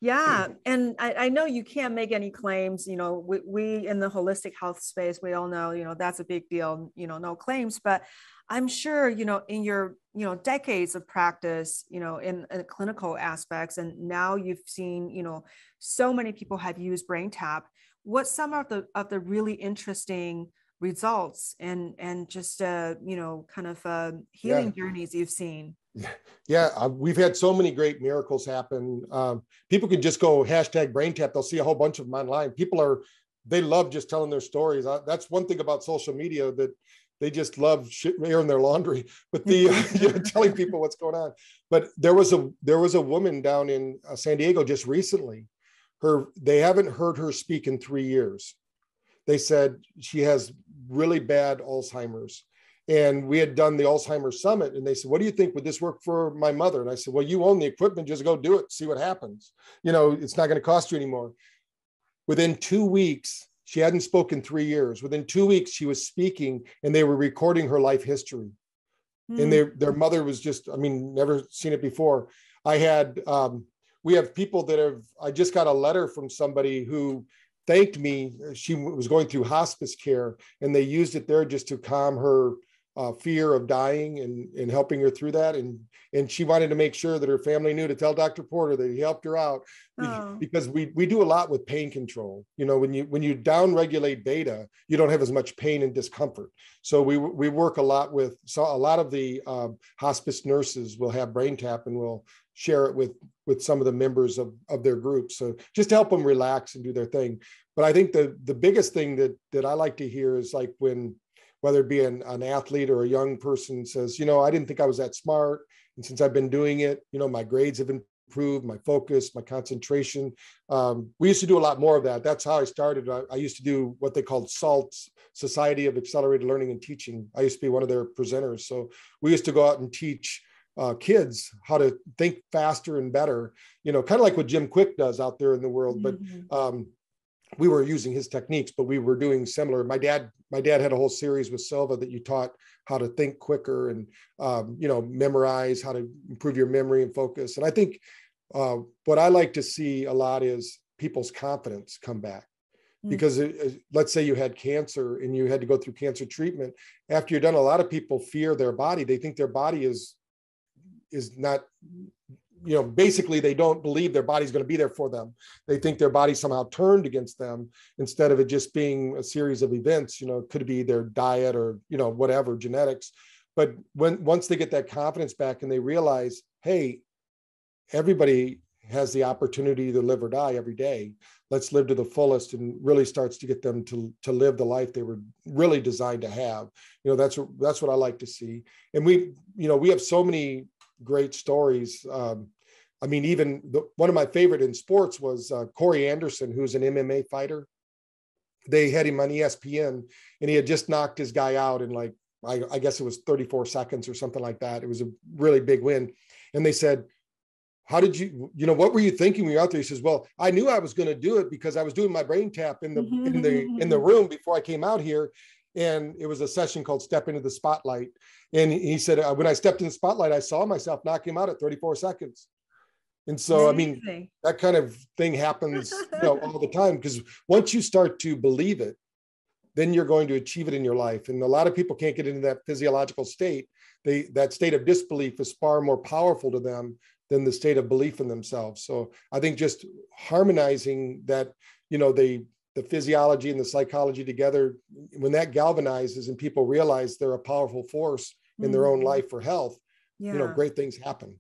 Yeah. And I know you can't make any claims, we in the holistic health space, we all know, that's a big deal, no claims, but I'm sure, in your, decades of practice, in clinical aspects, and now you've seen, so many people have used BrainTap. What's some of the really interesting results and just, kind of healing journeys you've seen? Yeah, we've had so many great miracles happen. People can just go #BrainTap. They'll see a whole bunch of them online. They love just telling their stories. That's one thing about social media, that they just love airing their laundry, but telling people what's going on. But there was a woman down in San Diego just recently. They haven't heard her speak in 3 years. They said she has really bad Alzheimer's. And we had done the Alzheimer's Summit, and they said, "What do you think? Would this work for my mother?" And I said, "Well, you own the equipment, just go do it, see what happens. It's not going to cost you anymore." Within 2 weeks, she hadn't spoken 3 years. Within 2 weeks, she was speaking, and they were recording her life history. And their mother was just, never seen it before. We have people I just got a letter from somebody who thanked me. She was going through hospice care, and they used it there just to calm her fear of dying and helping her through that. And she wanted to make sure that her family knew to tell Dr. Porter that he helped her out. Because we do a lot with pain control. When you downregulate beta, you don't have as much pain and discomfort. So we work a lot with, a lot of the hospice nurses will have BrainTap, and we'll share it with some of the members of their groups. So just to help them relax and do their thing. But I think the biggest thing that I like to hear is like whether it be an athlete or a young person says, I didn't think I was that smart. And since I've been doing it, my grades have improved, my focus, my concentration. We used to do a lot more of that. That's how I started. I used to do what they called SALT, Society of Accelerated Learning and Teaching. I used to be one of their presenters. So we used to go out and teach kids how to think faster and better, kind of like what Jim Quick does out there in the world. But we were using his techniques, but we were doing similar. My dad had a whole series with Silva that you taught how to think quicker and, memorize, how to improve your memory and focus. And I think what I like to see a lot is people's confidence come back. Because let's say you had cancer and you had to go through cancer treatment. After you're done, a lot of people fear their body. They think their body is not, basically they don't believe their body's going to be there for them. They think their body somehow turned against them instead of it just being a series of events. It could be their diet or, whatever, genetics. But once they get that confidence back and they realize, hey, everybody has the opportunity to live or die every day. Let's live to the fullest, and really starts to get them to live the life they were really designed to have. That's what I like to see. And we have so many great stories. Even one of my favorite in sports was Corey Anderson, who's an MMA fighter. They had him on ESPN, and he had just knocked his guy out in I guess it was 34 seconds or something like that. It was a really big win. And they said, "How did what were you thinking when you were out there?" He says, "Well, I knew I was going to do it because I was doing my BrainTap in the room before I came out here. And it was a session called Step Into the Spotlight. And he said, when I stepped in the spotlight, I saw myself knock him out at 34 seconds. And so, that kind of thing happens all the time, because once you start to believe it, then you're going to achieve it in your life. And a lot of people can't get into that physiological state. That state of disbelief is far more powerful to them than the state of belief in themselves. So I think just harmonizing that, the physiology and the psychology together, when that galvanizes and people realize they're a powerful force in their own life for health, great things happen.